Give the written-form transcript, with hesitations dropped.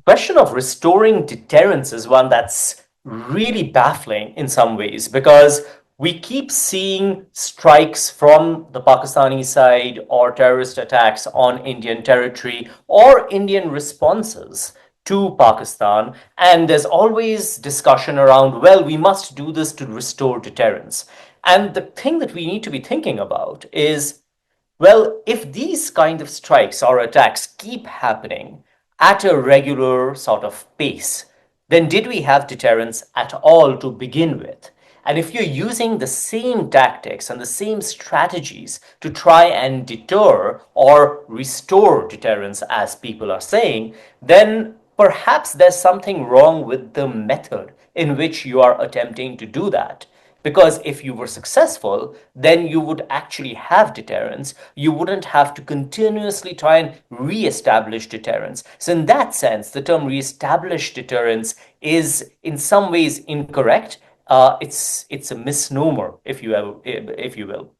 question of restoring deterrence is one that's really baffling in some ways because we keep seeing strikes from the Pakistani side or terrorist attacks on Indian territory or Indian responses to Pakistan. And there's always discussion around, well, we must do this to restore deterrence. And the thing that we need to be thinking about is, well, if these kind of strikes or attacks keep happening at a regular sort of pace, then did we have deterrence at all to begin with? And if you're using the same tactics and the same strategies to try and deter or restore deterrence, as people are saying, then perhaps there's something wrong with the method in which you are attempting to do that. Because if you were successful, then you would actually have deterrence. You wouldn't have to continuously try and re-establish deterrence. So in that sense, the term re-establish deterrence is in some ways incorrect. It's a misnomer, if you will.